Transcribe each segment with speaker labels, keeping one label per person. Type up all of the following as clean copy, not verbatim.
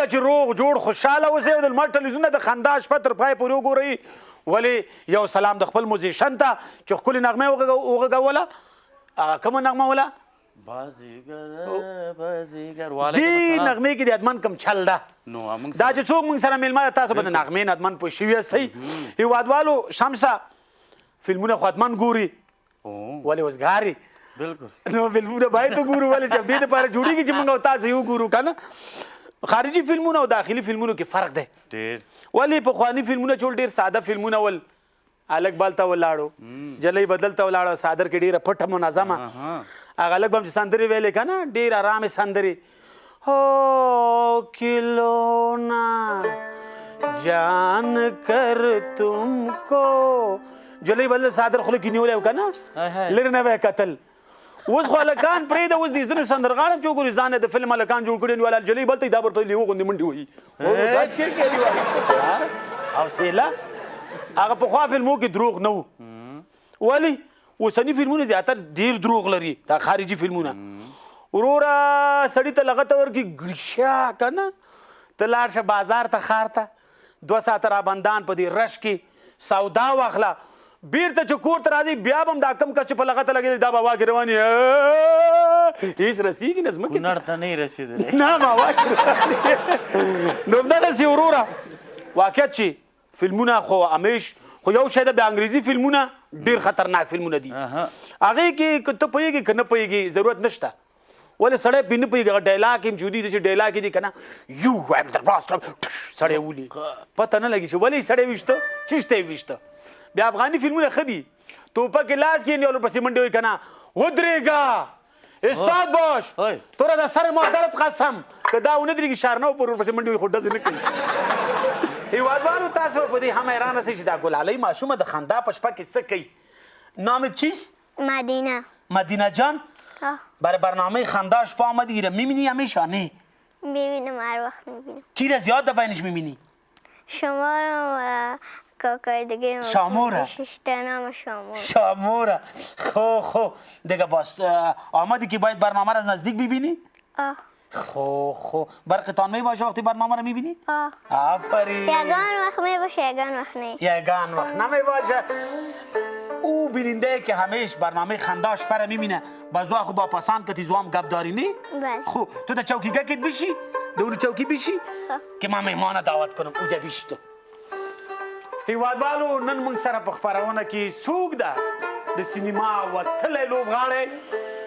Speaker 1: چې روغ جوړ خوشحاله اوسئ او د لمر ټلویزیونونه د خندا شپه تر پای پورې وګورئ. ولې یو سلام د خپل موزیشن ته چې ښکلې نغمه وغږوله. هغه کومه نغمه وله؟ دې نغمې کې د ادمن کم چل ده. دا چې څوک موږ سره میلمه ده تاسو به د نغمې نه ادمن پوه شوي یاستئ. هېوادوالو شمسه فلمونه خو ادمن ګوري ولې وزګاري نو فلمونه باید وګورو ولې چې دې دپاره جوړېږي چې موږ او تاسو یې وګورو که نه. خارجي فلمونه او داخلي فلمونو کې فرق دی. ولې پخواني فلمونه چې ډېر ساده فلمونه ول. هلک بل ته ولاړو جلۍ بدل ته ولاړو صادر کې ډېره پټه منظمه هغه هلک به هم چې سندرې ویلې که نه ډېر ارامې سندرې هو کلونه جان کر تم کو جلۍ بدل صادر خوله کې نیولی و که نه لرې نه به یې کتل. اوس خو هلکان پرېږده اوس د ځینو سندرغاړم چې وګوري ځان یې د فلم هلکان جوړ کړي نو جلۍ بل ته دا ورته لیوه غوندې منډې وهي دا چیرې کوي حوصله. هغه پخوا فلمو کې دروغ نه و. ولې اوسني فلمونه زیاتر ډېر دروغ لري دا خارجي فلمونه. وروره سړي ته لغته ورکړي ګړشا که نه ته لاړ شه بازار ته ښار ته 2 ساعته رابندان په دې رش کې سودا واخله بیرته چې کور ته راځي بیا به هم دا کم کس چې په لغته لګېدلی دا به واګې روانې هېڅ رسېږي نه ځمکې
Speaker 2: کونړ ته نه یې رسېدلی
Speaker 1: نه ما واګې نو همدغسې وروره واقعیت چې فلمونه خو همیش خو یو شی ده بیا انګریزي فلمونه ډېر خطرناک فلمونه دي. هغې کې که ته پوهېږې که نه پوهېږې ضرورت نشته. ولې سړی پرې نه پوهېږي هغه ډایلاګ هم چې ودي چې ډایلاګ یې دي که نه یو ایم در باس سړی ولي پته نه لګي چې ولې سړی ویشته چیشته یې ویشته. بیا افغاني فلمونه ښه دي توپک یې لاس کې نیولو پسې منډې وایي که نه ودرېږه استاد باش توره د سر معدلت قسم که دا ونه درېږي شارنه پر ورپسې منډې وایي خو ډزې نه کوي. هېوادوالو تاسو په دې هم حیرانه شئ چې دا ګلالۍ ماشومه د خندا په شپه کې څه کوي. نامت چیست؟
Speaker 3: مدینه.
Speaker 1: مدینه جان برای برنامه خندا شپه آمدی گیره میبینی همیشه نه؟
Speaker 3: میبینم هر وقت میبینم.
Speaker 1: کی را زیاد بینش میبینی؟
Speaker 3: شما رو و کاکای دیگه
Speaker 1: شاموره
Speaker 3: ششتنام شاموره
Speaker 1: شاموره خو دیگه باز آمدی که باید برنامه را از نزدیک ببینی؟ خو برقتان می باشه وقتی برنامه رو میبینی؟ آفرین.
Speaker 3: یگان وقت می باشه یگان وقت نه.
Speaker 1: یگان وقت نمی باشه. او بیننده که همیش برنامه خندا شپه رو میبینه بازو خو با پسند که تیزو هم گپ داری نی؟
Speaker 3: بله.
Speaker 1: خو تو در چوکیگاه کت بشی؟ دورو چوکی بشی؟ که من مهمان دعوت کنم اوجا بشی تو. هیوادوالو نن موږ سره په خپرونه کې څوک ده د سینما وتلی لوبغاړی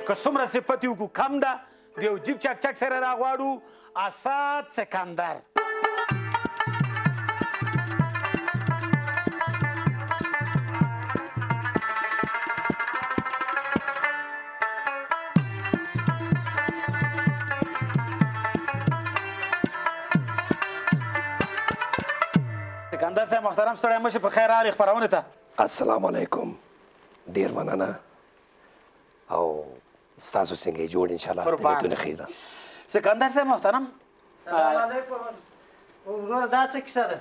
Speaker 1: که څومره صفت یې وکړو کم ده د یو جیب چک سره راغواړو اسد سکندر. سکندر صاحب محترم ستړی مه شي په خیر راغلې خپرونې ته.
Speaker 4: السلام علیکم ډېر مننه او ستاسو څنګه یې جوړ انشاءالله طبیعتونه ښې ده.
Speaker 1: سکندر صاحب محترم
Speaker 5: سلام علیکم وروره دا څه کیسه ده؟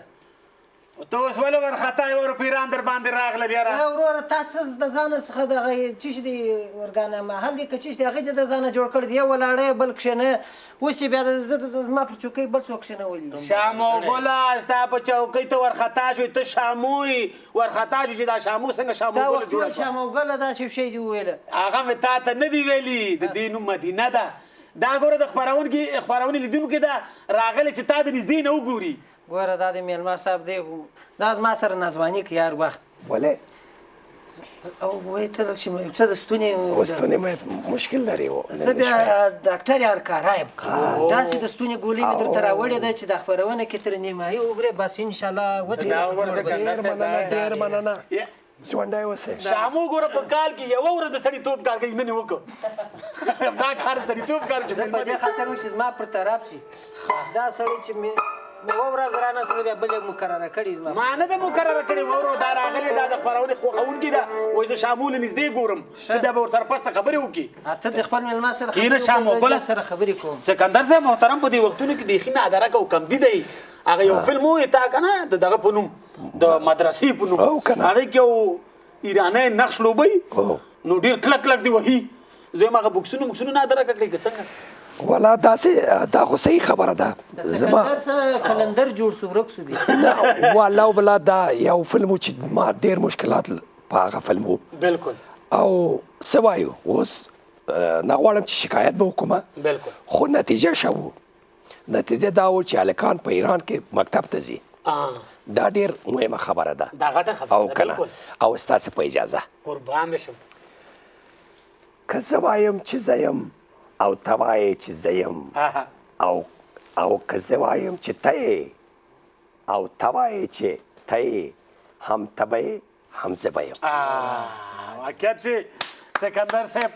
Speaker 1: ته اوس ولې ورخطا یې ور پیران در باندې راغلل یاره
Speaker 5: وروره تاسو د ځانه څخه دغه چیش دي ورګانه محل دي که چیش دي هغې دې د ځانه جوړ کړي دي یو ولاړی بل کښېنه اوس چې بیا زما پر چوکۍ بل څوک کښېنولي
Speaker 1: شامو ګله ستا په چوکۍ ته ورخطا شوې ته شامو یې ورخطا شو چې دا شامو څنګه شامو ګله جوړه شوه
Speaker 5: شاموګله داسې شی دي وویله
Speaker 1: هغه مې تا ته نه دي ویلي د دې نوم مدینه ده دا ګوره د خپرونې لیدونکو ده راغلی چې تا د نږدې نه وګوري
Speaker 5: ګوره دا د میلمه صاحب دی دا زما سره نازواني که یار وخت
Speaker 4: ولې
Speaker 5: او وایي ته لږ چې څه د ستونې
Speaker 4: مشکل لري
Speaker 5: زه بیا ډاکټر یارکاره یم داسې د ستونې ګولۍ مې درته راوړې ده چې دا خپرونه کې تر نیمایي وګورې بس انشاءالله
Speaker 4: ډېر مننه ژوندی اوسئ.
Speaker 1: شامو ګوره په کال کې یوه ورځ د سړیتوب کار کوي نن یې وکړو دا کار سړیتوب کار
Speaker 5: زه په دې خاطر وم چې زما پر طرف شي دا سړی چې یوه ورځ رانه سره بیا بله مقرره کړې زما
Speaker 1: ما نه ده مقرره کړې ورو دا راغلې دا د خپرونې خوښوونکي ده وایي زه شامو له نږدې ګورم ته بیا به ورسره پسته خبرې وکړي
Speaker 5: ته د خپل مېلمه سره
Speaker 1: کښېنه شامو ګله
Speaker 5: سره خبرې کوم
Speaker 1: سکندر صاحب محترم په دې وختونو کې بیخي نادرک او کمدي دی هغه یو فلم وایي تا که نه د دغه په نوم د مدرسې په نوم هغې کې یو ایرانی نقش لوبوي نو ډېر کلک دی وهي زه یم هغه بکسونه نادرکه کړئ که څنګه
Speaker 4: والا داسې دا خو صحیح خبره ده زما
Speaker 5: سکندر څه کلندر جوړ سو ورک سو بیا
Speaker 4: نه والا وبلا دا یو فلم و چې ما ډېر مشکلات په هغه فلم و
Speaker 1: بالکل
Speaker 4: او څه وایو اوس نه غواړم چې شکایت به وکړم
Speaker 1: بالکل
Speaker 4: خو نتیجه ښه و نتیجه دا و چې هلکان په ایران کې مکتب ته ځي دا ډېر مهمه خبره ده
Speaker 1: دا غټه خبره
Speaker 4: او
Speaker 1: ده
Speaker 4: کنه
Speaker 1: بالکل
Speaker 4: او ستاسې په اجازه
Speaker 1: قربان دې شم
Speaker 4: که زه وایم چې زه یم او ته وایې چې زه یم او که زه وایم چې ته یې او ته وایې چې ته یې هم ته به یې هم زه به یم
Speaker 1: واقعیت چې سکندر صاحب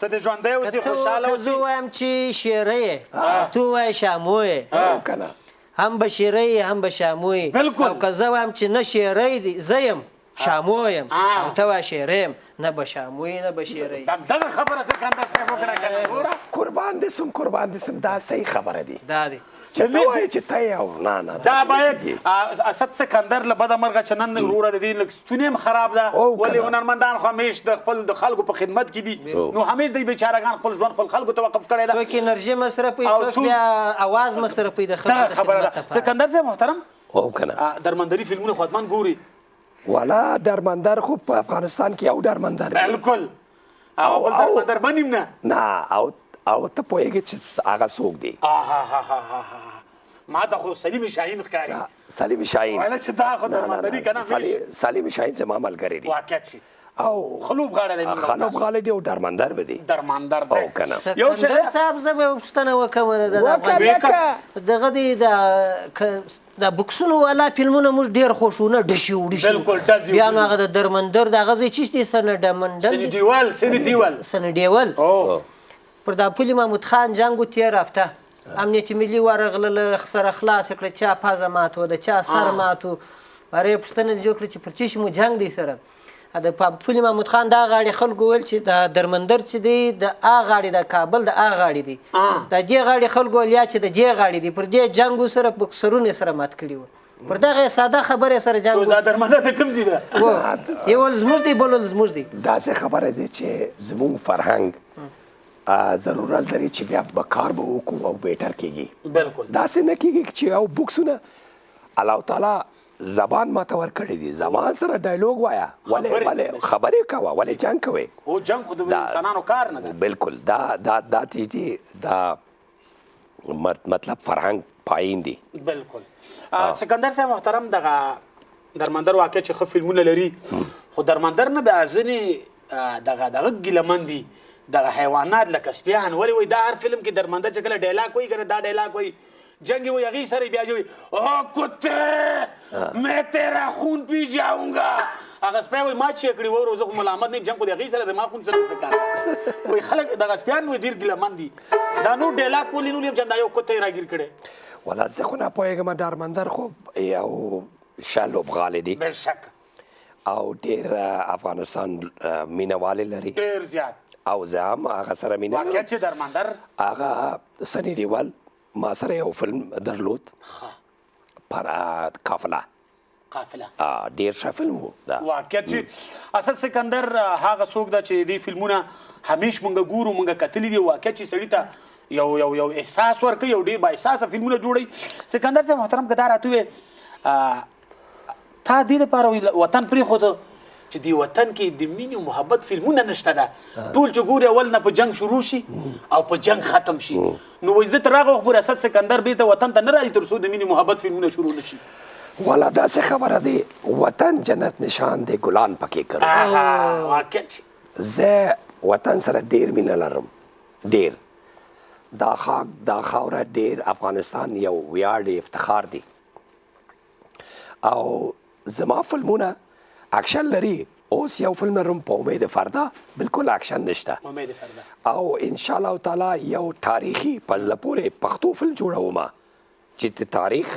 Speaker 1: ته دې ژوندی اوسې خوشحاله
Speaker 5: که زه
Speaker 1: اوسې
Speaker 5: وایم چې شیره یې تو وایې شامو یې
Speaker 4: او کنه
Speaker 5: هم به شیره یې هم به شامو یې
Speaker 1: بالکل.
Speaker 5: او که زه وایم چې نه شیره دی زه یم شامو یم او ته وایې شیره یم نه به شامو یې نه به شیره یې
Speaker 1: دغه خبره سکندر صاحب وکړه که نه ګوره
Speaker 4: قربان دې سم دا صحیح خبره دی
Speaker 5: دا دی
Speaker 4: چې ته وایې چې ته یې او نه
Speaker 1: دا باید اسد سکندر له بده مرغه چې نن وروره د دې لږ ستونی هم خراب ده
Speaker 4: او
Speaker 1: ولې
Speaker 4: کنه.
Speaker 1: هنرمندان خو همیش د خپل د خلکو په خدمت کې دي نو همیش دوی بیچارهګان خپل ژوند خپل خلکو ته وقف کړی ده
Speaker 5: څوک انرژي مصرفوي
Speaker 1: او
Speaker 5: څوک
Speaker 1: څوک-
Speaker 5: بیا اواز مصرفوي د خلکو
Speaker 1: دغه
Speaker 5: د
Speaker 1: خبره
Speaker 5: خدمت
Speaker 1: ده
Speaker 5: لپاره.
Speaker 1: سکندر صاحب محترم
Speaker 4: او کنه
Speaker 1: درمندري فلمونه خو حتما ګوري
Speaker 4: والا درمندر خو په افغانستان کې یو درمندر دی
Speaker 1: بالکل او بل درمندر بنیم نه
Speaker 4: نه او ته پوهېږې چې هغه څوک دی
Speaker 1: ما ته خو سلیم شاهین ښکاري
Speaker 4: سلیم شاهین
Speaker 1: ویله چې دا خو درمندري که نه
Speaker 4: سلیم شاهین زما ملګری دی
Speaker 1: واقعیت شي
Speaker 4: او
Speaker 1: خلوب غاړه دی
Speaker 4: خلوب غالی دی او درمندر به دی
Speaker 1: درمندر دی
Speaker 4: او کنه
Speaker 1: یو شی
Speaker 5: سکندر صاحب زه به پوښتنه وکړم د افغانستان دغه دی د بوکسونو والا فلمونه موږ ډېر خوښونه ډشي
Speaker 1: بالکل، ډزي
Speaker 5: بیا نو هغه د درمندر دغه ځای چیش دی
Speaker 1: سنی دیوال
Speaker 5: سنډیول پر دا پولي محمود خان جنګ و تېر هفته امنیت ملي ورغلل سره خلاص کړه چا پزه ماتو د چا سر ماتو هغې پوښتنه دې وکړه چې پر چی شي مو جنګ دی سره د پولي محمود خان دا غاړې خلکو ویل چې د درمندر چې دی د آ غاړې د کابل د آ غاړې دی د دې غاړې خلکو ویل یا چې د دې غاړې دی پر دې جنګو سره بکسرونه سره مات کړي وو پر دغه ساده خبرې سره جنګ
Speaker 1: دا درمندر د کوم ځای ده
Speaker 5: یو ول زموږ دی بل ول زموږ دی
Speaker 4: داسې خبره دی چې زموږ فرهنګ ضرورت لري چې بیا به کار به وکړو او بهتر کېږي
Speaker 1: بالکل
Speaker 4: داسې نه کېږي چې یو بوکسونه الله تعالی زبان ماته ورکړی دی زبان سره ډایلوګ وایه ولې خبرې کوه ولې جنګ کوئ
Speaker 1: او جنګ خو د انسانانو کار نه ده
Speaker 4: بالکل دا چیز دا مطلب فرهنګ پایین دی
Speaker 1: بالکل سکندر صاحب محترم دغه درمندر واقع چې ښه فلمونه لري خو درمندر نه بیا ځینې دغه ګیلمن دي دغه حیوانات لکه سپیان ولې وایي دا هر فلم کې درمندر چې کله ډایلاګ وایي که نه دا ډایلاګ وایي جنگ وایي هغې سره بیا وایي او کتے میں تیرا خون پی جاؤں گا هغه سپی وایي ما چې کړي وو زه خو ملامت نه یم جنګ خو د هغې سره د ما خون سره څه کار وایي خلک دغه سپیان وایي ډېر ګیلمن دي دا نور ډایلاګ ولې نه ولیم چې دا یو کتی یې راګیر کړی
Speaker 4: ولا زه خو نه پوهېږم درمندر خو یو ښه لوبغالی دی
Speaker 1: بېشک
Speaker 4: او ډېر افغانستان مینهوالې لري
Speaker 1: ډېر زیات
Speaker 4: او زه هم هغه سره مینه لرم
Speaker 1: واقعیت چې درمندر
Speaker 4: هغه سنی دیوال ما سره یو فلم درلود پر قافله ډېر ښه فلم و
Speaker 1: واقعیت چې اسد سکندر هغه څوک ده چې دې فلمونه همیش مونږ ګورو مونږ کتلي دي واقعیت چې سړي ته یو احساس ورکوي یو ډېر با احساسه فلمونه جوړوي سکندر صاحب محترم که دا راته ووایې تا دې دپاره وطن پرېښوده چې دې وطن کې د مینې او محبت فلمونه نشته ده ټول چې ګوري اول نه په جنګ شروع شي او په جنګ ختم شي نو وایي زه تر هغه وخت پورې اسد سکندر بیرته وطن ته نه راځي تر څو د مینې محبت فلمونه شروع نه شي
Speaker 4: والا داسې خبره دی وطن جنت نشان دی ګلان پکې کرو
Speaker 1: واقعیت
Speaker 4: زه وطن سره ډېر مینه لرم ډېر دا خاک دا خاوره ډېر افغانستان یو ویاړ دی افتخار دی او زما فلمونه اکشن لري اوس یو فلم لرم په امید فردا بالکل اکشن نشته
Speaker 1: امید فردا
Speaker 4: او ان شاء الله تعالی یو تاریخي په زړه پورې پښتو فلم جوړوم چې د تاریخ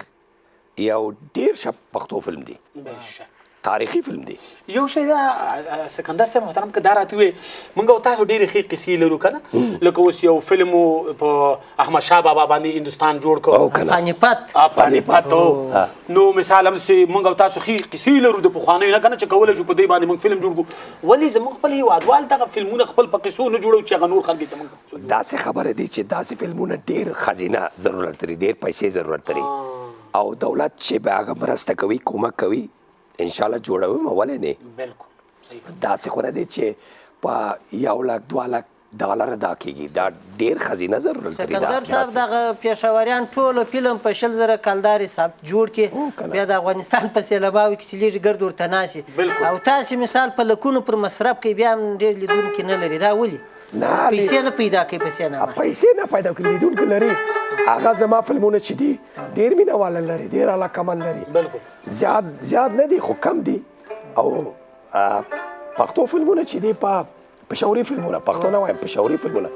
Speaker 4: یو ډېر ښه پښتو فلم دی
Speaker 1: بېشک
Speaker 4: تاریخي فلم دی.
Speaker 1: یو شی دا سکندر صاحب محترم که دا راته وې موږ او تاسو ډېرې ښې قصې لرو که نه لکه اوس یو فلم په احمدشاه بابا باندې هندوستان جوړ کړو
Speaker 5: پانیپت
Speaker 1: پانیپت نو مثال همسې موږ او تاسو ښې قصې لرو د پخوانیو نه که نه چې کولی شو په دې باندې موږ فلم جوړ کړو ولې زموږ خپل هېوادوال دغه فلمونه خپل په قصو نه جوړوي چې هغه نور خلکو ته موږ
Speaker 4: داسې خبره دی چې داسې فلمونه ډېر خزینه ضرورت لري ډېر پیسې ضرورت لري او دولت چې به هغه مرسته کوي کومک کوي انشاءالله جوړوي ولې نه
Speaker 1: بالکل
Speaker 4: داسې خو نه دی چې په 1 لک 2 لک ډالر ادا کېږي دا ډېر خزینه ضرورت لري
Speaker 5: سکندر صاحب دغه پېښوریان ټولو فلم په 20,000 کلدار حساب جوړ کړي بیا د افغانستان په سیلاباوي کې چې لږ ګرد ورته ناشي او تاسې مثال په لکونو پر مصرف کوي بیا هم ډېر لیدونکي نه لري دا ولې پیسې نه پیدا کوي په سینما
Speaker 4: پیسې نه پیدا کوي لیدونکي لري هغه زما فلمونه چې دي ډېر مینه واله لري ډېر علاقمند لري
Speaker 1: بالکل
Speaker 4: زیات نه دي خو کم دي او پښتو فلمونه چې دي په پېښوري فلمونه پښتو نه وایم پېښوري فلمونه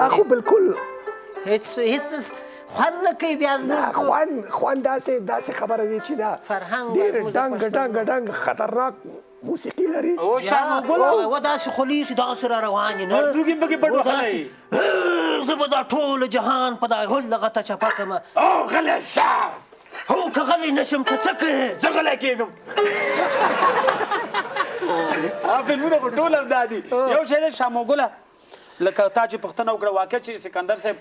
Speaker 4: دا خو بالکل
Speaker 5: هېڅ خوند نه کوي بیا زموږ
Speaker 4: خوند داسې خبره دی چې دا ډېر ډنګ خطرناک موسیقي لري
Speaker 1: او شامګله
Speaker 5: و داسې خولي چې دغسې را روان
Speaker 1: نه دوږي پکې پټ وهلی
Speaker 5: زه به دا ټول جهان په دا هل لغته چپه کړم
Speaker 1: او غلی شه
Speaker 5: هو که غلی نه شم ته څه کوې
Speaker 1: زه غلی کېږم فلمونه په ټول همدا دي یو شی دی شامګله لکه تا چې پوښتنه وکړه واقع چې سکندر صاحب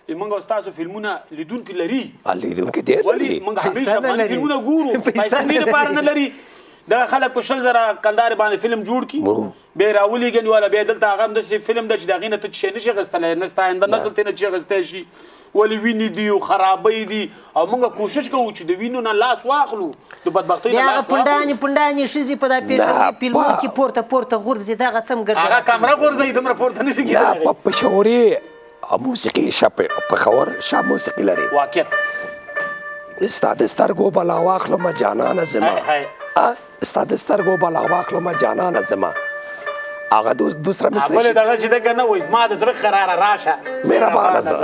Speaker 1: موږ او ستاسو فلمونه لیدونکي لري
Speaker 4: لیدونکي ډېر لري
Speaker 1: ولې موږ همیشه افغاني فلمونه ګورو پیسې دې لپاره نه لري دغه خلک په 20,000 کلدارې باندې فلم جوړ کړي بیا یې راولېږي والا بیا دلته هغه هم داسې فلم ده چې د هغې نه ته شی نشي اخیستلی نه ستا آینده نسل ترې نه چې اخیستی شي ولې وینې دي او خرابۍ دي او موږ کوشش کوو چې د وینو نه لاس واخلو د بدبختۍ نه لاس واخلو
Speaker 5: پنډانې ښځې په دا پېښوري فلمونو کې پورته غورځي دغه ته هم
Speaker 1: هغه کامره غورځوي دومره پورته نشي کېدلی
Speaker 4: په پېښوري موسیقي پېښور شاه موسیقي لري
Speaker 1: واقعیت
Speaker 4: ستا د سترګو بلا واخلمه جانانه زما ستا د سترګو بلا واخلمه جانانه زما هغه دوسره مصري
Speaker 1: بله دغه چې ده که نه وایي زما د زړه قراره راشه
Speaker 4: مهربانه زه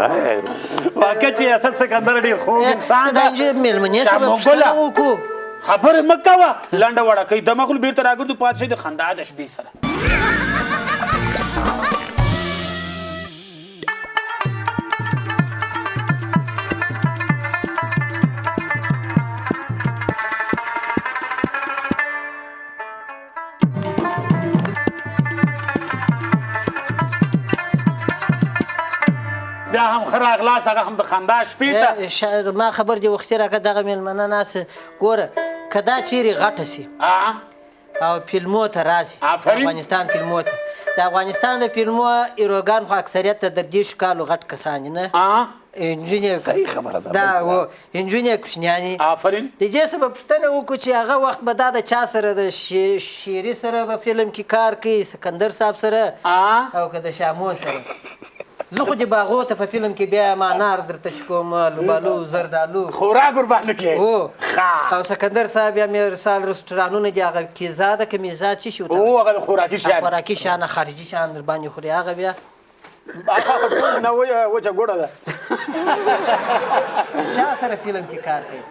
Speaker 1: واقع چې اسد سکندر ډېر خوږ انسان
Speaker 5: ده مېلمنې سره به پوښتنه وکړو
Speaker 1: خبرې مه کوه لنډه وړه کوي دمه خلو بېرته راګرځو پاتې شئ د خندا د شپې سره بیا هم ښه راغلاست هغه هم د خندا شپې ته
Speaker 5: ما خبر دې وختي راکړه دغه مېلمنه ناڅه ګوره که دا چیرې غټه سي او فلمو ته راسي افغانستان فلمو ته د افغانستان د فلمو هیروګان خو اکثریت د 30 کالو غټ کسان دي نه نجونې دا نجونې کوچنیانې
Speaker 1: آفرین
Speaker 5: د دې څه به پوښتنه وکړو چې هغه وخت به دا د چا سره د شیري سره به فلم کې کار کوي سکندر صاحب سره او که د شامو سره زه خو د باغو ته په فلم کې بیا ما انار درته شکوم لوبالو زردالو
Speaker 1: خوراک ورباندې کوې
Speaker 5: او سکندر صاحب یا مثال رستورانونه دي هغه کیزا ده که میزا څه شي
Speaker 1: او هغه خوراکي شیان
Speaker 5: خوراکي شیان خارجي شیان در باندې خوري هغه بیا
Speaker 1: هغه ټول نه وچه ګوډه ده
Speaker 5: چا سره فلم کې کار کوي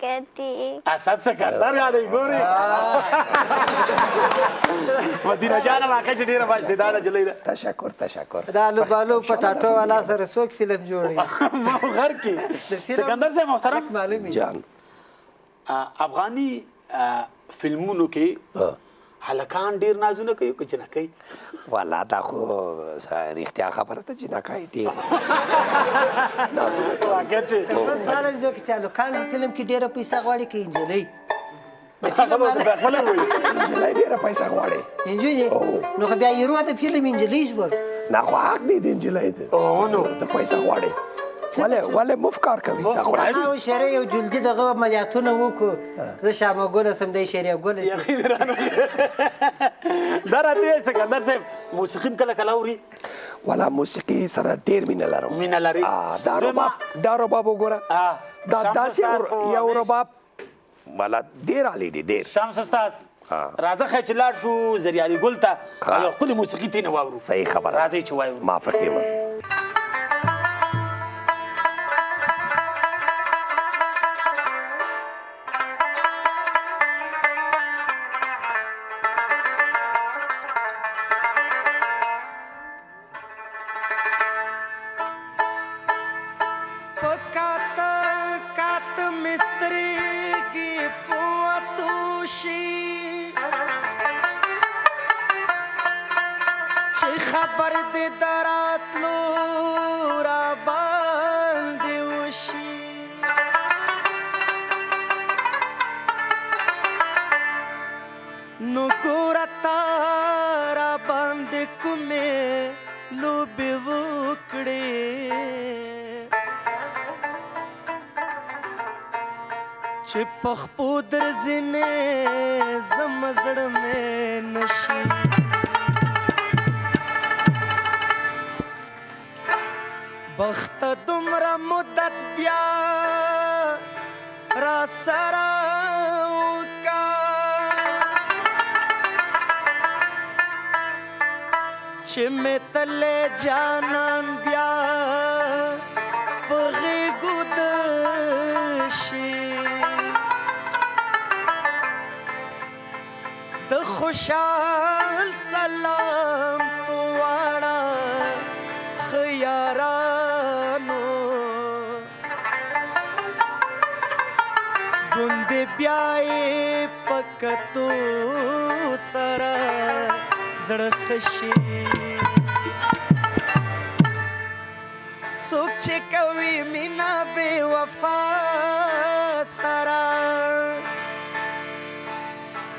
Speaker 3: کتی
Speaker 1: اسد سکندر یادوي ګورې مدینه جانه واقع چې ډېره بااستعداده نجلۍ ده
Speaker 4: تشکر
Speaker 5: دا لوبالو پټاټو والا سره څوک فلم جوړوي
Speaker 1: ما غر کې سکندر صاحب محترم
Speaker 5: معلومي
Speaker 4: جان
Speaker 1: افغاني فلمونو کې هلکان ډېر نازونه کوي که جنکۍ
Speaker 4: والا دا خو رښتیا خبره ده جنکۍ ډېر
Speaker 1: واقع چې
Speaker 5: ساله زه کې چې هلکان په فلم کې ډېره پیسه غواړي که نجلۍ
Speaker 1: هغه به ورته خپله وایي
Speaker 4: نجلۍ ډېره پیسه غواړي
Speaker 5: نجونې نو خو بیا هیرو د فلم نجلۍ شوه
Speaker 4: نه خو حق دی د نجلۍ
Speaker 1: نو
Speaker 4: د پیسه غواړي ولې مف کار کوي
Speaker 5: او شری یو جلدي دغه عملیاتونه وکړو زه شامه ګله سم دی شری ګله
Speaker 1: یقین دا راته وایي سکندر صاحب موسیقي هم کله کله اوري
Speaker 4: والا موسیقي سره ډېر مینه لرم
Speaker 1: مینه لري
Speaker 4: دا رباب وګوره دا داسې یو رباب والا ډېر عالي دی ډېر
Speaker 1: شمس استاد راځه خی چې لاړ شو زریالي ګل ته او ښکلې موسیقي ترېنه واورو
Speaker 4: صحیح خبره
Speaker 1: راځئ چې وایو
Speaker 4: موافق یم
Speaker 2: خبر دې دراتلو را باندې وشي نو ګوره تا را باندې کومې لوبې وکړې چې پخپو درځنې زما زړه مې نشي بخت دومره مدت بیا را سره وکا چې مې تلې جانان بیا په غېږو د شي د خوشحال سلام په واړه ښه یارانو ګوندې بیا یې په کتو سره زړه ښه شي څوک چې کوي مینه بې وفا سره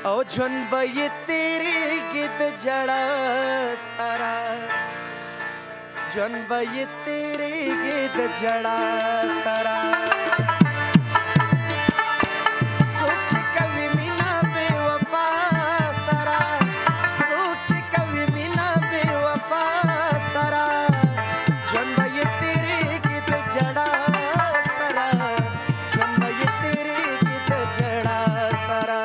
Speaker 2: او ژوند به یې تېرېږي د ژړا سره ژوند به یې تېرېږي د ژړا سره څوک چې کوي مینه بې وفا سره څوک چې کوي مینه بې وفا سره ژوند به یې تېرېږي د ژړا سره ژوند به یې تېرېږي د ژړا سره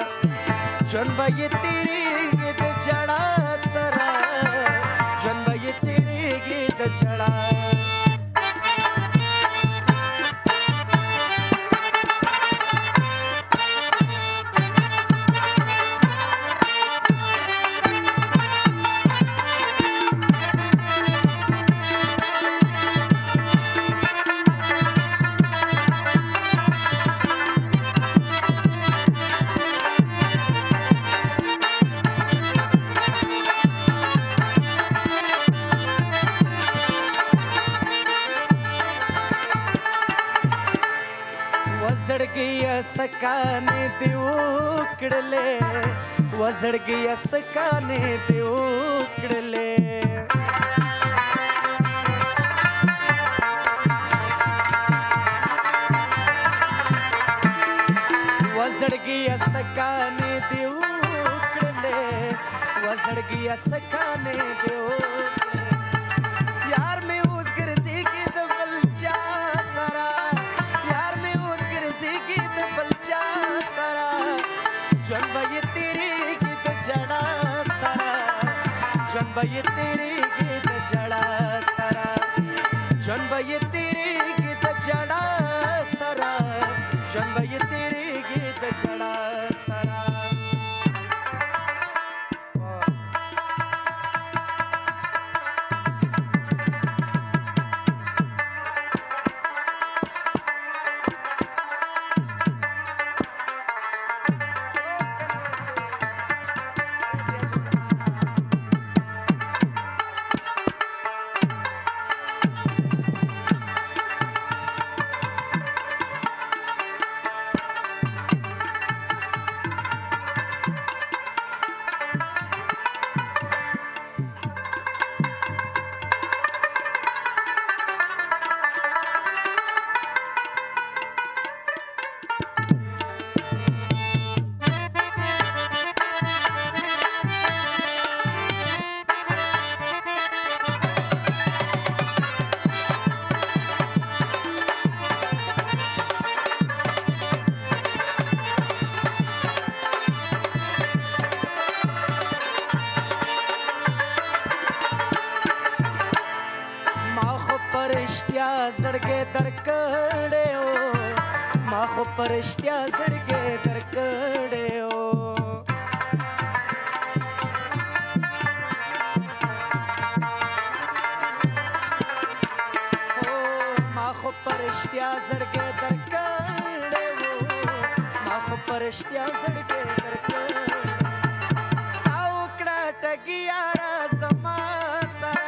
Speaker 2: ژوند به یې تېرېږي د ژړا سره ژوند به یې تېرېږي د ژړا وزړګي سکانې دی وکړلې وزړګي سکانې دی وکړلې وزړګي سکانې دی وکړلې وزړګي سکانې دی وکړلې یار مې اوس ګرځېږي د بل چا سره ژوند به یې تېرېږي د ژړا سره ژوند به یې تېرېږي د ژړا سره ژوند به یې تېرېږي د ژړا سره ژوند به یې تېرېږي د ژړا سره پرشتیا زړګې درکړې او ما خو پرشتیا زړګې درکړې او ما خو پرشتیا زړګې درکړې او ما خو پرشتیا زړګې درکړې او کړه ټګیا را زما سره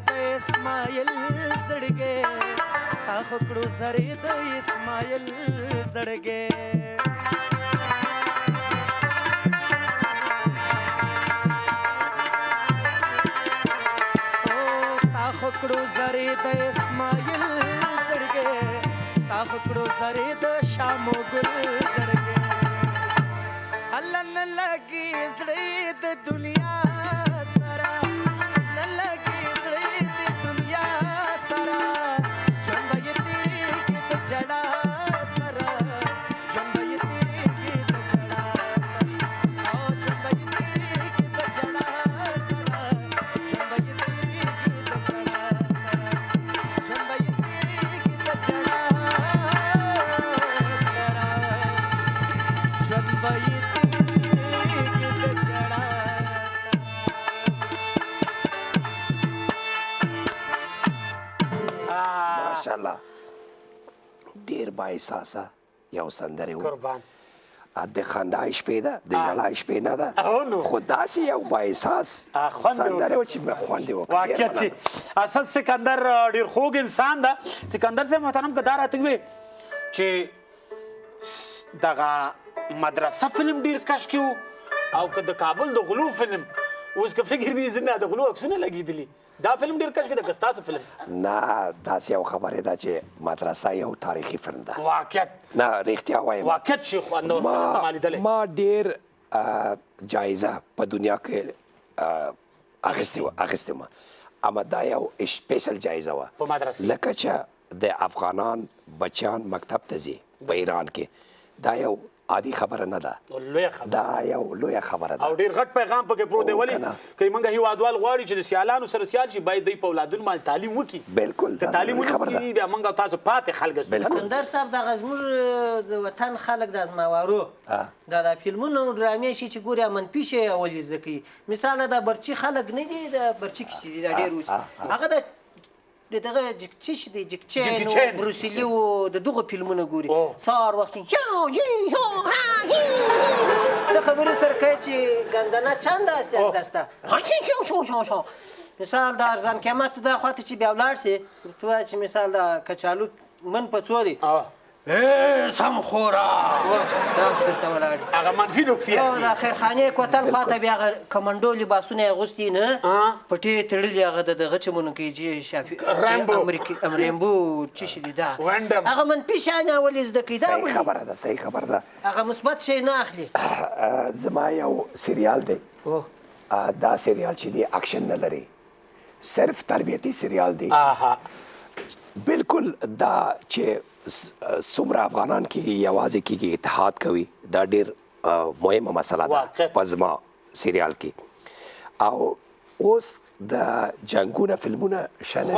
Speaker 2: د اسماعیل زړګې تا خو کړو زری د اسماعیل زړګې خکړو زری د اسماعیل زړګې تا خکړو زری د شامو ګل زړګې الله نه لګي زړې د دنیا سره نه لګي زړې د دنیا سره جنبې تیرې کې ته جړا سره جنبې تیرې کې ته جړا او جنبې تیرې کې ته جړا سره جنبې
Speaker 4: ماشاءالله ډیر با احساسه یو سندره و
Speaker 1: قربان
Speaker 4: د خندا شپې ده د ژړا شپې نه ده خو داسې یو با احساس سندره و چې مې خوند یې وکړ
Speaker 1: واقعیت چې اسد سکندر ډیر خوږ انسان ده سکندر صاحب محترم که دا راته ووایې چې دغه مدرسه فلم ډیر کشکې و او که د کابل د غلو فلم اوس که فکر دې زه نه د غلو عکسونه لګېدلي دا فلم ډیر کشکې ده که ستاسو فلم
Speaker 4: نه داسې یو خبرې ده چې مدرسه یو تاریخي فلم ده
Speaker 1: واقعیت
Speaker 4: نه رښتیا وایم
Speaker 1: واقعیت چې خوندور فلم ته ما لیدلی
Speaker 4: ما ډیر جایزه په دنیا کې اخیستې وه اما دا یو سپیشل جایزه وه
Speaker 1: په مدرسې
Speaker 4: لکه چې د افغانان بچیان مکتب ته ځي په ایران کې دا یو عادي خبره نه ده
Speaker 1: لویه خبره
Speaker 4: دا یو لویه خبره ده
Speaker 1: او ډیر غټ پیغام پکې پروت دی ولې که موږ هیوادوال غواړي چې د سیالانو سره سیال شي باید دوی په اولادونو باندې تعلیم وکړي
Speaker 4: بالکل
Speaker 1: که تعلیم ونه کړي بیا موږ تاسو پاتې خلک
Speaker 5: سکندر صاحب دغه زموږ د وطن خلک د ازماوارو دا د فلمونو ډرامې شي چې ګوري منفي شي اول زده کوي مثال د برچي خلک نه دي د برچي کې دي ډېر اوس هغه دغه جکچیش دی جکچین او بروسیلی او د دغه فلمونه ګوري سهار وخت ته خبرې سره کوي چې ګندنه چنده سیان دسته مثال د ارزان قیمت دا خواته چې بیا ولاړ سي ورته وایي چې مثال د کچالو من په څو دی سم خورا داس درته ولاړ
Speaker 1: هغه منفي نکتې
Speaker 5: او د خیرخانې کوتل خواته بیا کمانډو لباسونه یې اغوستي نه پټې تړلي هغه د دغه چې مونږ کې چې شافي رمبو چې شي دی دا هغه منفي شیان ولې زده کوي دا
Speaker 4: صحیح خبره ده صحیح خبره ده
Speaker 5: هغه مثبت شی نه اخلي
Speaker 4: زما یو سریال دی دا سریال چې دی اکشن نه لري صرف تربیتي سریال دی بالکل دا چې څومره افغانان کېږي یوازې کېږي اتحاد کوي دا ډېر مهمه مسله ده په زما سریال کې او اوس د جنګونه فلمونه شنه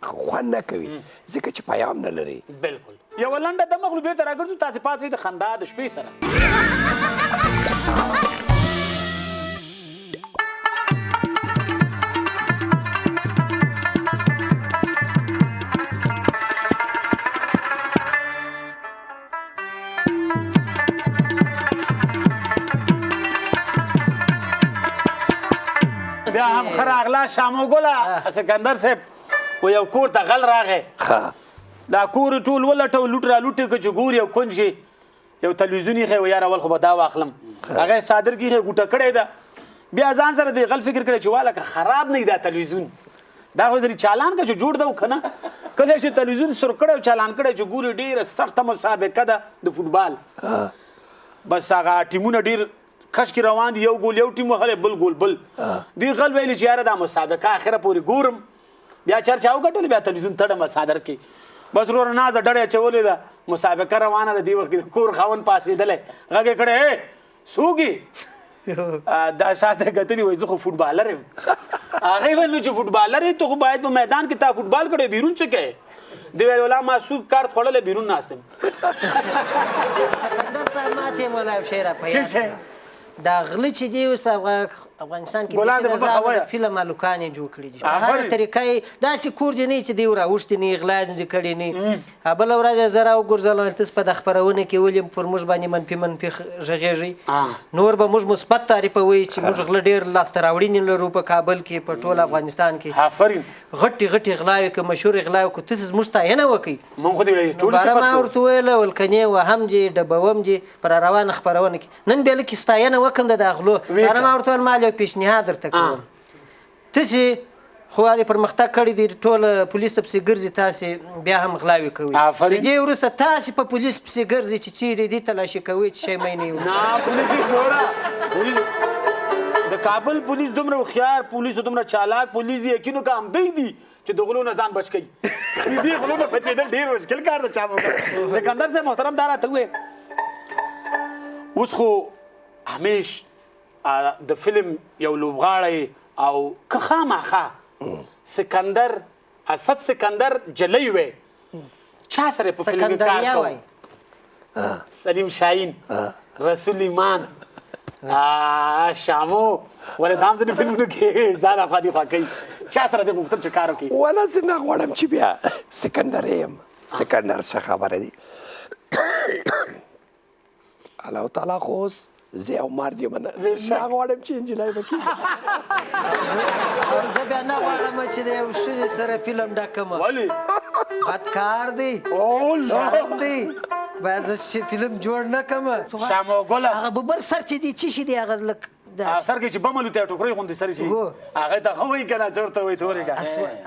Speaker 1: خوند نه کوي
Speaker 4: ځکه چې پیام نه لري
Speaker 1: بالکل یوه لنډه دمه خو بېرته راګرځو تاسې پاڅئ د خندا د شپې سره بیا هم ښه راغله شامو ګله سکندر صاحب و یو کور ته غل راغی دا کور یې ټول ولټو لوټ را لوټې که چې ګوري یو کونج کې یو تلویزیون ایښی و یاره ول خو به دا واخلم هغه یې صادر کې ایښی ګوټه کړې ده بیا ځان سره د غل فکر کړی چې واله که خراب نه وي دا تلویزیون دا خو ځري چالان که چې جوړ ده و که نه کله چې تلویزیون سور کړی او چالان کړی چې ګوري ډېره سخته مسابقه ده د فوټبال بس هغه ټیمونه ډېر کش کې روان دي یو ګول یو ټیم وهلی بل ګول بل دوی غل ویلي چې یاره دا مسابقه اخره پورې ګورم بیا چرچا وګټل بیا تلویزیون تړم صادر کې بس وروره نازه ډډه اچولې ده مسابقه روانه ده دې وخت کې کور خاوند پاسېدلی غږ یې کړی سوګي دا شاته کتلي وایي زه خو فوټبالر یم هغې ویل نو چې فوټبالر یې ته خو باید په میدان کې تا فوټبال کړی بیرون څه کوې دی ویل ولا ما سوق کارت خوړلی بیرون ناست یم
Speaker 5: سکندر صاحب ماته مولا یو شی راپیدا دا غله چې دی اوس په افغانستان کې
Speaker 1: ګلان دې په مخه وایه.
Speaker 5: د فلم هلکان یې جوړ کړي دي په
Speaker 1: آفرین.
Speaker 5: هره طریقه یې داسې کور دی نه چې دی راوښتي نه غلا یې کړي نه بله ورځ زه راوګرځولم تاسو په د خپرونه کې ولې پر موږ باندې منفي غږېږئ نور به موږ مثبت تعریفوئ چې موږ غله ډېر لاسته راوړنې لرو په کابل کې په ټول افغانستان کې
Speaker 1: آفرین
Speaker 5: غټې غلاوې که مشهورې غلاوې که تاسو زموږ ستاینه وکړئ
Speaker 1: مونږ خو دې ټول
Speaker 5: باره ما
Speaker 1: صفت
Speaker 5: ورته وویله ولکنې وهم دې ډبوم دې پر روانه خپرونه کې نن بیا لکې ستاینه وکړم د دا غلو باره ما ورته ویل ما یو پیشنهاد درته کوم تاسې خو دې پرمختګ کړی دی ټول پولیس ته پسې ګرځي تاسې بیا هم غلاوې کوئ
Speaker 1: آفرین.
Speaker 5: د دې وروسته تاسې په پولیس پسې ګرځئ چې چیرې دې تلاشي کوئ چې شی مې نه
Speaker 1: نه پولیس ګوره پولیس د کابل پولیس دومره هوښیار پولیس دومره چالاک پولیس دی یقینو که همدی دي چې د غلو نه ځان بچ کوي دې غلو نه بچېدل ډېر مشکل کار ده چا وکړ سکندر صاحب محترم دا راته ووایې اوس خو همیش د فلم یو لوبغاړی او که خامخا سکندر اسد سکندر جلی وی چا سره په فلم کې کار
Speaker 5: سکندریا
Speaker 1: کوي
Speaker 5: وای
Speaker 1: سلیم شاهین رسول ایمان شامو ولې دام ځینې فلمونو کې ځان افغاني خوا کوي چا سره دې غوښتل چې کار وکړي
Speaker 4: والا زه نه غواړم چې بیا سکندر یم سکندر څه خبره دي الله تعالی خو اوس زه یو مرد یم نه غواړم چې نجلۍ به کېږي
Speaker 5: زه بیا نه غواړم چې د یو ښځې سره فلم ډکم
Speaker 1: ولې
Speaker 5: بدکار دی
Speaker 1: او
Speaker 5: شرم دی باید زه فلم جوړ نه کړم
Speaker 1: شامو ګله
Speaker 5: هغه ببر سر چې دی څه شي دی هغه لږ داسې
Speaker 1: سر کې چې بم الوتې ټوکرې غوندې سر شي هغه ته خو وایي که نه څه ورته وایي ته ورېږه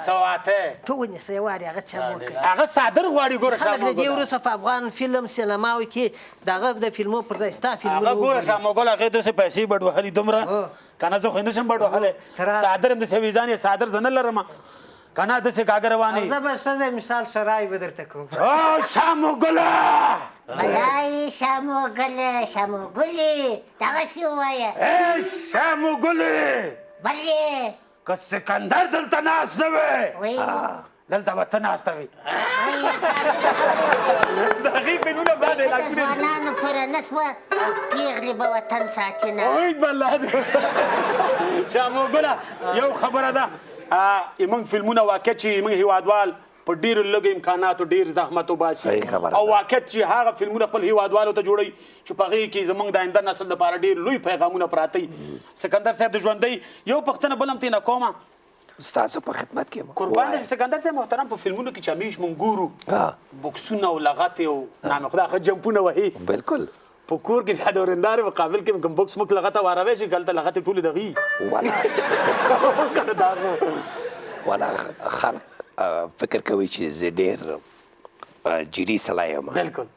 Speaker 1: سواته
Speaker 5: ته ونیسه یې وارې هغه چم وکړي
Speaker 1: هغه صادر غواړي ګوره
Speaker 5: خلک
Speaker 1: شامو
Speaker 5: د دې
Speaker 1: ګله
Speaker 5: وروسته په افغان فلم سینماوي کې د هغه د فلمو پر ځای ستا
Speaker 1: هغه
Speaker 5: فلمونه
Speaker 1: ګوره
Speaker 5: وګوري.
Speaker 1: شامو ګله هغې داسې پیسې بډ وهلي دومره که نه زه خو یې نشم بډ وهلی صادر هم داسې ویزان یې صادر زه نه لرم که نه داسې کاږه روانې
Speaker 5: زه به ښځه مثال شرای به درته کوم
Speaker 1: شامو ګله
Speaker 6: بلای شاموګل شاموګلی دغسې ووایه
Speaker 1: شامو ګلې
Speaker 6: بلې
Speaker 1: که سکندر دلته ناست نه وی
Speaker 6: وی
Speaker 1: دلته به ته ناسته وي د هغې فلمونه بعد
Speaker 6: د ځوانانو پوره نه سوه پیغلې به وطن ساتي نه
Speaker 1: اوی بالله دې شامو ګله یو خبره ده موږ فلمونه واقع چې موږ هیوادوال په ډېرو لږو امکاناتو ډېر زحمت وباسي
Speaker 4: صحیح خبره
Speaker 1: او
Speaker 4: ده.
Speaker 1: واقعیت چې هغه فلمونه خپل هیوادوالو ته جوړوي چې په هغې کې زموږ د آینده نسل دپاره ډېر لوی پیغامونه پراته وي سکندر صاحب د ژوندۍ یو پوښتنه بل هم ترې نه کومه
Speaker 4: ستاسو په خدمت کې یم
Speaker 1: قربان دې سکندر صاحب محترم په فلمونو کې چې همیش مونږ ګورو بوکسونه او لغتې او نامه خدا ښه جمپونه وهي
Speaker 4: بالکل
Speaker 1: په کور کې بیا د ورندارې مقابل کې کوم بوکس موږ لغته واروی شي هلته لغتې ټولې دغې
Speaker 4: والا خلق فکر کوي چې زه ډېر جدي سړی یم
Speaker 1: بالکل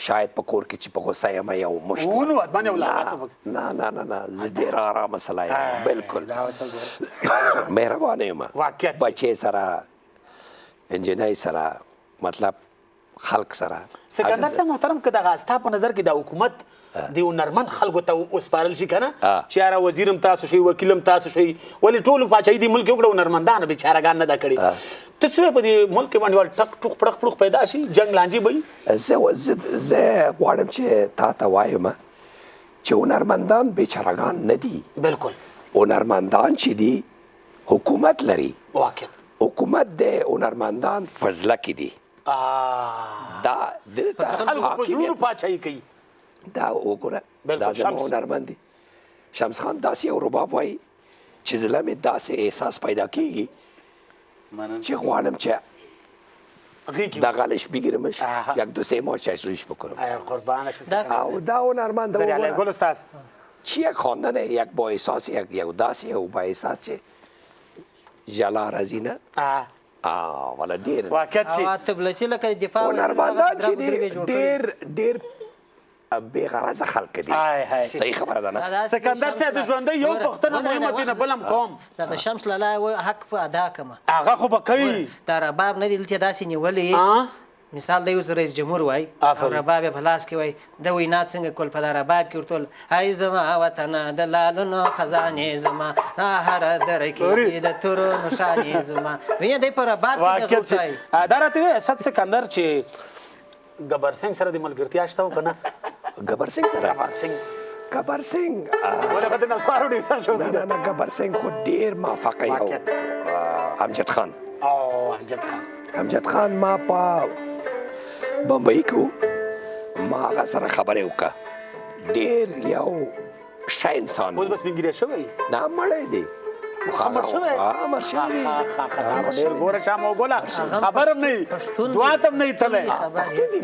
Speaker 4: شاید په کور کې چې په غوسه یم یو مشکل
Speaker 1: ونو ادمان یو لغته بوکس
Speaker 4: نه نه نه نه زه ډېر ارامه سړی یم بالکل مهربانه یم
Speaker 1: واقعیت
Speaker 4: بچې سره انجینۍ سره مطلب خلق سره
Speaker 1: سکندر صاحب محترم که دغه ستا په نظر کې د حکومت د یو نرمن خلکو ته وسپارل شي که نه چې یاره وزیر هم تاسو شئ وکیل هم تاسو شئ ولې ټولو پاچاهي دې ملک وکړه نرمندانه بیچارهګان نه ده کړې ته څه په دې ملک کې باندې ټک ټوک پړق پړوق پیدا شي جنګ لانجې به وي
Speaker 4: زه غواړم چې تا ته وایم چې هنرمندان بیچارهګان نه دي
Speaker 1: بالکل
Speaker 4: هنرمندان چې دي حکومت لري
Speaker 1: واقعا
Speaker 4: حکومت د هنرمندان په زړه کې دي دا دلته
Speaker 1: خلکو په زړونو پاچاهي کوي
Speaker 4: دا وګوره
Speaker 1: بالکل
Speaker 4: دا زما
Speaker 1: شمس.
Speaker 4: هنرمند دی شمس خان داسې یو رباب وایي چې زړه مې داسې احساس پیدا کېږي چې غواړم چې
Speaker 1: هغې کې
Speaker 4: دغالش بگیرمش
Speaker 1: آها.
Speaker 4: یک دو سه ماه چشمش بکنم
Speaker 1: قربان شم
Speaker 4: او دا هنرمند
Speaker 1: سری علی
Speaker 4: وګوره
Speaker 1: گل استاد
Speaker 4: چې یک خواندن یک با احساس یک داسې یو با احساس چې جلا راځي نه والا ډېر
Speaker 1: واقعیت شي
Speaker 5: او تبلچی لکه دفاع
Speaker 4: هنرمندان چې دي ډېر بې غرضه خلک دي
Speaker 1: هاي هاي.
Speaker 4: صحیح خبره ده نه
Speaker 1: سکندر صاحب د ژوندۍ یو پوښتنه مهمه دي نه بل هم کوم
Speaker 5: دا د شمس لالا حق په ادا کمه
Speaker 1: هغه خو به کوي
Speaker 5: دا رباب نه دی دلته داسې نیولې مثال د یو رئیس جمهور وای او رباب یې په لاس کې وای د وینا څنګه کول په دا رباب کې ورته ویل ای زما وطنه د لالونو خزانې زما هر دره کې د تورو نښانې زما وینې دی په رباب کې
Speaker 1: واقعیت
Speaker 5: دغه
Speaker 1: شي دا راته وایي اسد سکندر چې ګبر سنګ سره د ملګرتیا شته او که نه
Speaker 4: ګبر سنګ سره
Speaker 1: ګبر سنګ
Speaker 4: گبر سنگ
Speaker 1: ولې به د نسوارو ډېر سر شو
Speaker 4: نه گبر سنگ خو ډیر موافقه یو امجد خان
Speaker 1: او امجد خان
Speaker 4: امجد خان ما په بمبئی کې ما هغه سره خبرې وکړه ډیر یو ښه انسان
Speaker 1: اوس بس سپین ږیری شوی
Speaker 4: نه مړی دی
Speaker 1: مړ شوی
Speaker 4: مړ شوی
Speaker 1: ډېر ګوره چا مو ګوله خبر هم نه وي دوه ته هم نه وي تللی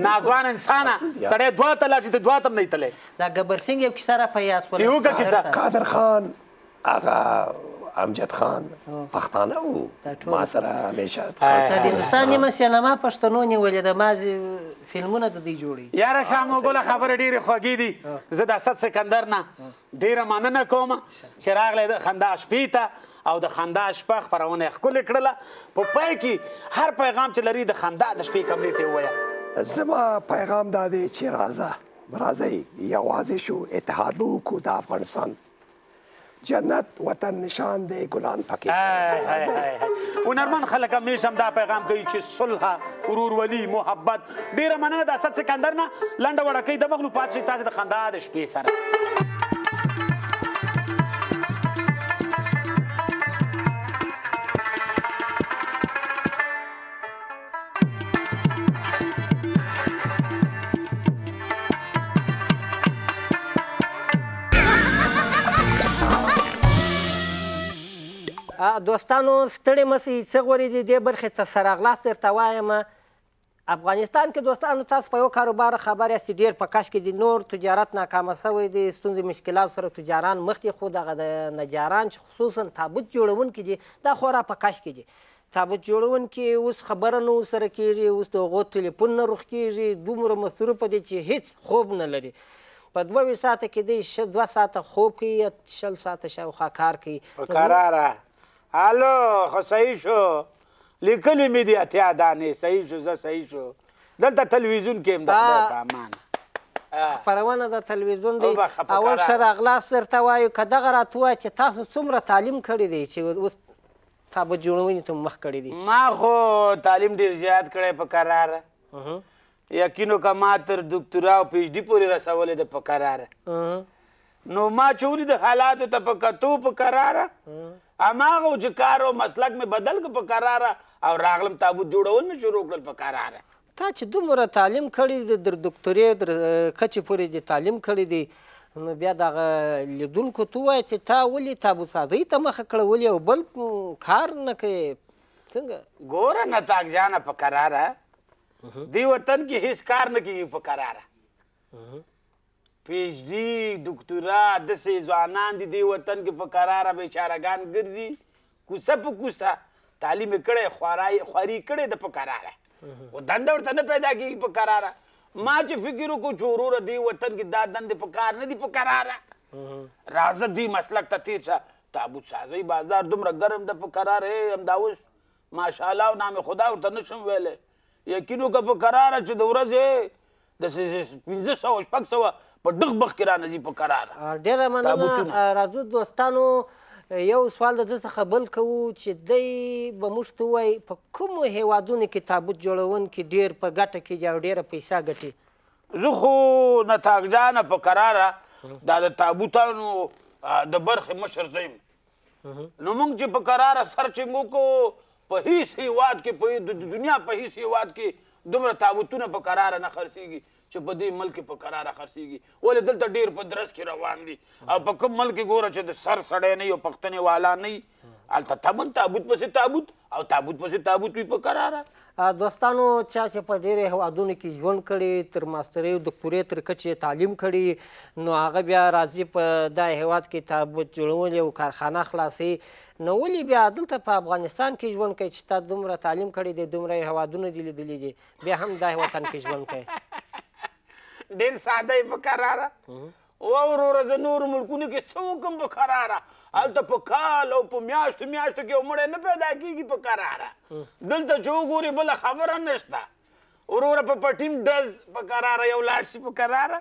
Speaker 1: ناځوان انسانه سړی دوه ته لاړ چې ته دوه ته هم نه وي تللی
Speaker 5: دا گبر سنگ یو کیسه را په یاد شوله
Speaker 1: چې وکړه کیسه
Speaker 4: قادر خان هغه امجد خان پښتانه وو ما سره همیشه
Speaker 5: د هندوستان نیمه سینما پښتنو نیولې ده مازې فلمونه د دوی جوړي
Speaker 1: یاره شاه موګله خبرې ډېرې خوږې دي زه د اسد سکندر نه ډېره مننه کوم چې راغلی د خندا شپې ته او د خندا شپه خپرونه یې ښکلې کړله په پای کې هر پیغام چې لري د خندا د شپې کمرې ته ووایه
Speaker 4: زما پیغام دا دی چې راځئ یوازې شو اتحاد وکړو د افغانستان جنت وطن نشان دی ګلان پکې
Speaker 1: هنرمند خلک همیشه هم دا پیغام کوي چې صلح ورورولي محبت ډېره مننه د اسد سکندر نه لنډه وړکۍ د مغلو پاتې شئ تاسې د خندا د شپې سره
Speaker 5: دوستانو ستړي مسئ څه غورې دي دې برخې ته سراغلاس درته وایم افغانستان کې دوستانو تاسو په یو کاروبار خبر یاست چې ډېر په کش کې دي نور تجارت ناکامه سوی دی ستونزې مشکلات سره تجاران مخ دي خو دغه د نجاران چې خصوصا تابوت جوړونکي دي دا خورا په کش کې دي تابوت جوړونکي اوس خبره نه ورسره کېږي اوس د هغو ټلیفون نه روغ کېږي دومره مصروفه دي چې هېڅ خوب نه لري په 2 ساعته کې دی 2 ساعته خوب کوي 60 ساعته شاوخوا کار کوي
Speaker 1: په قراره الو خو صحیح شو لیکلي مې دي اتیا دانې صحیح شو زه صحیح شو دلته تلویزیون کې هم د خدای په امان
Speaker 5: خپرونه د تلویزیون دی اول ښه راغلاست درته وایو که دغه راته ووایه چې تاسو څومره تعلیم کړی دی چې اوس تابوت جوړونې ته مخ کړی دی
Speaker 1: ما خو تعلیم ډېر زیات کړی په قراره یقین وکړه ما تر دکتورا او پی ایچ ډي پورې رسولی ده په قراره نو ما چې ولید حالاتو ته په کتو په قراره هماغه و چې کار او مسلک مې بدل که په قراره او راغلم تابوت جوړول مې شروع کړل په قراره
Speaker 5: تا چې دومره تعلیم کړی دی در دکتورې در کچې پورې دې تعلیم کړی دی نو بیا دغه لیدونکو ته ووایه چې تا ولې تابوت سازۍ ته مخه کړه ولې او بل کار نه کوې څنګه
Speaker 1: ګوره نتاک جانه په قراره دی وطن کې هیڅ کار نه کېږي په قراره پی ایچ ډي دکتورا داسې ځوانان دي دې وطن کې په قراره بیچارهګان ګرځي کوڅه په کوڅه تعلیم یې کړی خواري کړې ده په قراره خو دنده ورته نه پیدا کېږي په قراره ما چې فکر وکړو چې وروره دې وطن کې دا دندې په کار نه دي په قراره راځه دې مسلک ته تېر شه تابوت سازۍ بازار دومره ګرم ده په قراره همدا اوس ماشاءالله او نام خدا ورته نشم ویلی یقین وکړه په قراره چې د ورځې د 500 600 په ډغ بغ کې رانځي په قراره
Speaker 5: ډېره مننه راځو دوستانو یو سوال د ده څخه بل کوو چې دی به موږ ته ووایي په کومو هیوادونو کې تابوت جوړونکي ډېر په ګټه کېږي او ډېره پیسه ګټي
Speaker 1: زه خو نتاک جانه په قراره دا د تابوتانو د برخې مشر زه یم نو موږ چې په قراره سرچینګ وکړو په هیڅ هیواد کې په دنیا په هیڅ هیواد کې دومره تابوتونه په قراره نه خرڅېږي چې په دې ملک په قراره خرڅېږي ولې دلته ډېر په درس کې روان دي او په کوم ملک کې ګوره چې د سر سړی نه وي او پښتنې والا نه وي هلته تمن تابوت پسې تابوت او تابوت پسې تابوت وي په قراره
Speaker 5: دوستانو چا چې په ډېرو هیوادونو کې ژوند کړي تر ماسترۍ دکتورۍ تر کچې تعلیم کړي نو هغه بیا راځي په دا هیواد کې تابوت جوړول یو کارخانه خلاصوي نو ولې بیا دلته په افغانستان کې ژوند کوي چې تا دومره تعلیم کړی دی دومره هیوادونه دي لیدلي دي بیا هم دا وطن کې ژوند کوي
Speaker 1: ډېر ساده یې په قراره وروره زه نورو ملکونو کې څه وکړم په قراره هلته په کال او په میاشتو کې یو مړی نه پیدا کېږي په قراره دلته چې وګورې بله خبره نشته وروره په پټیم ډز په قراره یو لاړ شي په قراره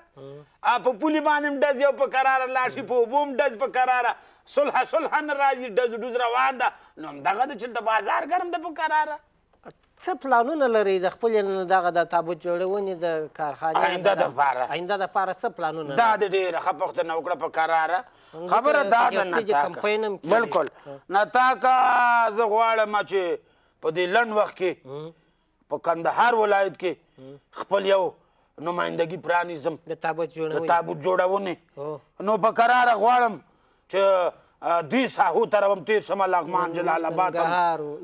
Speaker 1: په پولي باندې هم ډز یو په قراره لاړ شي په اوبو هم ډز په قراره صلح نه راځي ډز روان ده نو همدغه ده چې دلته بازار ګرم ده په قراره
Speaker 5: څه پلانونه لرئ د خپلې دغه د تابوت جوړونې د کارخانې
Speaker 1: آینده دپاره
Speaker 5: آینده دپاره څه پلانونه
Speaker 1: دا د ډېره ښه پوښتنه وکړه په کراره خبره دا ده نتاکه بلکل نتاکه زه غواړم چې په دې لنډ وخت کې په کندهار ولایت کې خپل یو نمایندګي پرانیزم
Speaker 5: د تابوت
Speaker 1: جوړونې نو په کراره غواړم چې دوی ساحو طرف هم تېر شمه لغمان جلال آباد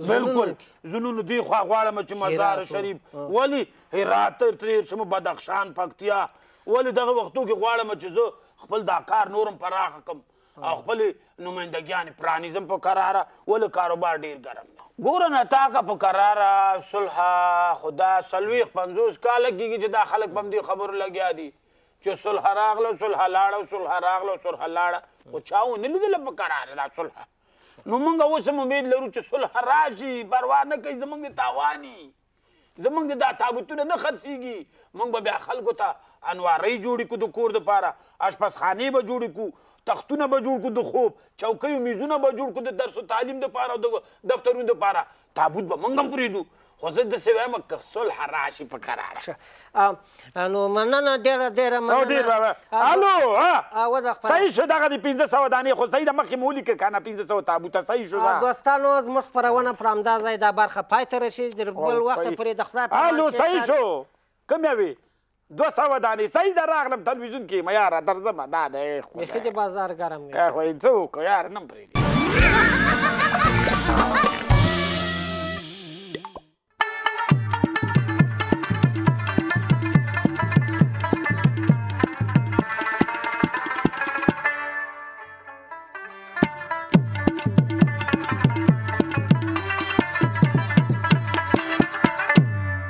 Speaker 1: بلکل زنونو دې خوا غواړم چې مزار شریف ولې هرات تېر شمه بدخشان پکتیا ولې دغه وختو کې غواړم چې زه خپل دا کار نورم پراخه کړم او خپلې نمایندګیانې پرانیزم په کراره ولې کاروبار ډېر ګرم دی ګوره نتاکه په کراره صلح خو دا 40-50 کاله کېږي چې دا خلک په همدې خبرو لګیا دي چې صلح راغله صلح لاړه صلح راغله صلح لاړه خو چا ونه لیدله په کراره دا صلح نو موږ اوس هم امید لرو چې صلح راشي پروا نه کوي زموږ د تاواني زموږ د دا تابوتونه نه خرڅېږي موږ به بیا خلکو ته انوارۍ جوړې کړو د کور دپاره اشپزخانې به جوړې کړو تختونه به جوړ کړو د خوب چوکۍ و میزونه به جوړ کړو د درس و تعلیم دپاره او د دفترونو دپاره تابوت به موږ هم پرېږدو خو زه داسې وایم که صلح راشي په کراره
Speaker 5: نو مننه ډېره مننه
Speaker 1: الو صحیح شو دغه د 1500 دانې خو صحیح ده مخکې مو ولیکه که نه 1500 تابوته صحیح شو
Speaker 5: دوستانو زموږ خپرونه پر همدا ځای دا برخه پای ته رسېږي د بل وخته پورې د خدای په
Speaker 1: الو صحیح شو کوم یوې 200 دانې صحیح ده راغلم تلویزیون کې یاره درځم دا دی
Speaker 5: بیخي د بازار ګرم دی
Speaker 1: خو یې څه وکړو یاره نه م پرېږدي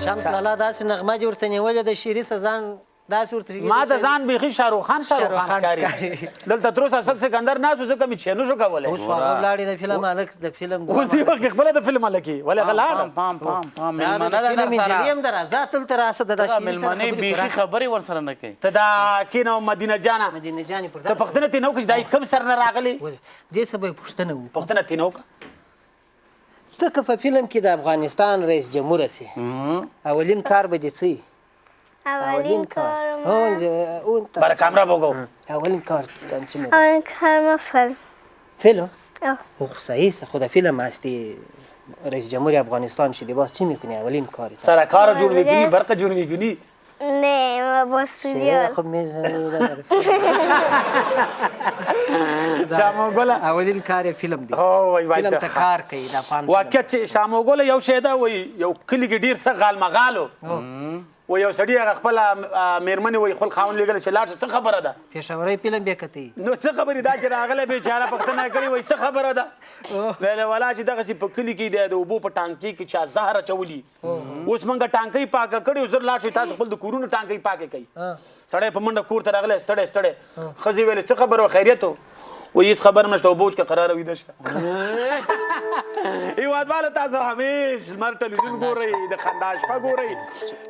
Speaker 5: شمس لالا داسې نغمه دې ورته نیولې ده شعري ځان داسې ورته
Speaker 1: ما د ځان بیخي شاهرخ خان ښکاري دلته تر اوسه اسد سکندر ناست و ځکه مې چې نه شو کولی
Speaker 5: اوس خو هغه ولاړې د فلم هلک د فلم
Speaker 1: اوس دې وخت کې خپله د فلم هلک یې ولې هغه لاړه
Speaker 5: فلم انجینري هم ده راځه دلته راسه د دا
Speaker 7: مېلمنې بیخي خبرې ورسره نه کوي
Speaker 1: ته دا کېنه مدینه جانه
Speaker 5: مدینه جانې پر
Speaker 1: ته پوښتنه ترې نه وکړه چې دا کوم سر نه راغلی
Speaker 5: دې څه به یې پوښتنه وکړو
Speaker 1: پوښتنه ترې نه وکړه
Speaker 5: ته که په فلم کې د افغانستان رئیس جمهوره سي اولین کار به دې څه
Speaker 3: اولین کار
Speaker 1: برای کامرا بگو
Speaker 5: اولین کار چی می‌کنی؟
Speaker 3: اولین کار ما فیلم
Speaker 5: فیلم؟
Speaker 3: آه
Speaker 5: صحیح خدا فیلم هستی رئیس جمهور افغانستان شدی باز چی میکنی اولین کاری؟
Speaker 1: سر کار جور میکنی برق جور میکنی؟
Speaker 3: نه ما با سریال
Speaker 5: خب میزنی
Speaker 1: شاموگل
Speaker 5: اولین کار فیلم دی
Speaker 1: فیلم
Speaker 5: ته کار کوي دا فان
Speaker 1: واقعیت چې شاموگل یو شی ده وای یو کلی کې ډیر څه غال مغالو و یو سړی هغه خپل میرمنې وای خپل خاون لګل چې لاړ څه خبره ده
Speaker 5: پېښوري فلم به کتي
Speaker 1: نو څه خبرې دا چې راغله بیچاره پښتنه کړی وای څه خبره ده ویل ولا چې دغه په کلی کې د اوبو په ټانکي کې چا زهر چولی اوس مونږه ټانکي پاکه کړی زر لاړ شي تاسو خپل د کورونو ټانکي پاکه کوي سړی په منډه کور ته راغله ستړی ستړی خزي ویل څه خبره خیریت و هیڅ خبر نشته اوبو چې قرار ویده شه هیوادوالو تاسو همیش لمر ټلویزیون ګورئ د خندا شپه ګورئ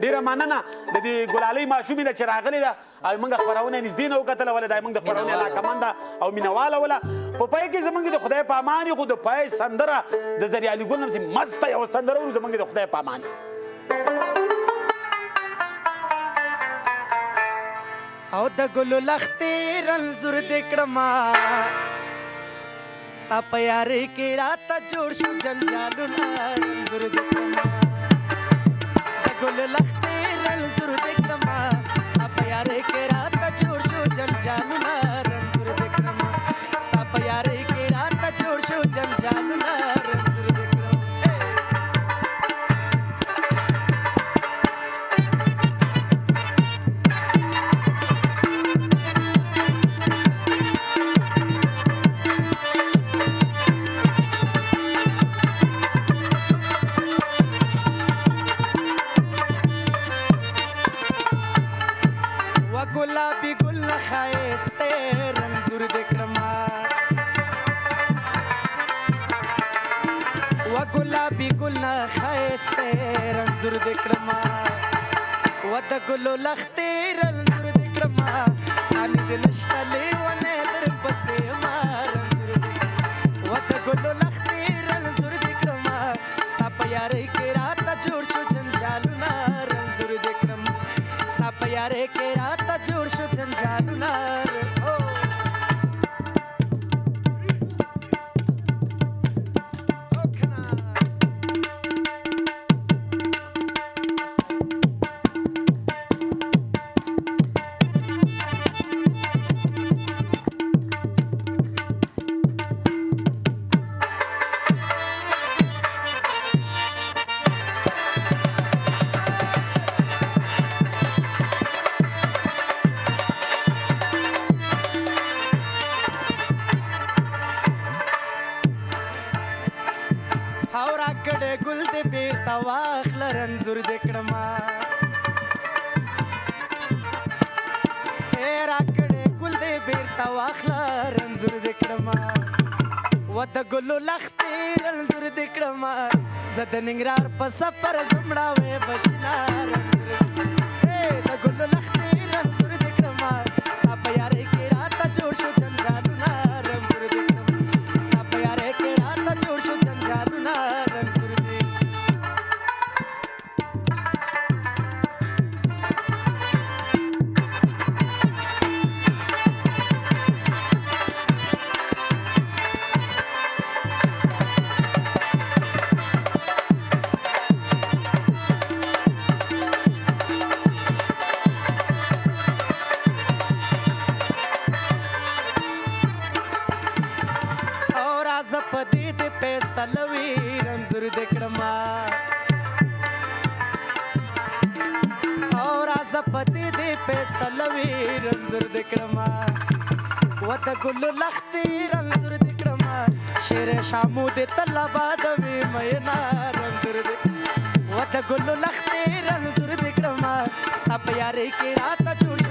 Speaker 1: ډېره مننه د دې ګلالۍ ماشومې ده چې راغلې ده او موږ خپرونه نږدې نه وکتله ولې دا موږ د خپرونې علاقمنده او مینهواله وله په پای کې زموږ د خدای په امان خو د پای سندره د زریالي ګل نمسې مسته یوه سندره ورو زموږ د خدای په امان
Speaker 2: او د ګلو لختې رنځور دې کړما ستا په یارۍ کې راته جوړ شو جنجالونه رنځور دې کړما د ګلو لختې رنځور دې کړما ستا په یارۍ کې راته جوړ شو جنجالونه رنځور دې کړما ستا په یارۍ کې راته جوړ شو جنجالونه رنځور دې کړما गुलाबी गुल खायस्ते रंजूर देखमा व गुलाबी गुल खायस्ते रंजूर देखमा व द गुलो लखते रंजूर देखमा सानी दिन नष्टले व नदर बसे मार व द गुलो लखते रंजूर देखमा सा प्यारे के रात جوړ شو جنجالونه رنځور دې کړم ستا په یارۍ کې راته جوړ شو جنجالونه او راکړې ګل دې بیرته واخله رنځور دې کړما راکړې ګل دې بیرته واخله رنځور دې کړما و د ګلو لښتې رنځور دې کړما زه د ننګرهار په سفر زمړاوې بشنا د ګلو لښتې رنځور دې کړما ستا په یارۍ کې راته جوړ شو جنجالونه رنځور دې کړم ستا په یارۍ کې راته جوړ شو جنجالونه رنځور دې زپدې دې فیصلوي رنځور دې کړما او راځه پدې دې فیصلوي رنځور دې کړما و د ګلو لښتې رنځور دې کړما شیر شامو دې تل آباد وي مینا رنځور دې و د ګلو لښتې رنځور دې کړما ستا په یارۍ کې راته جوړ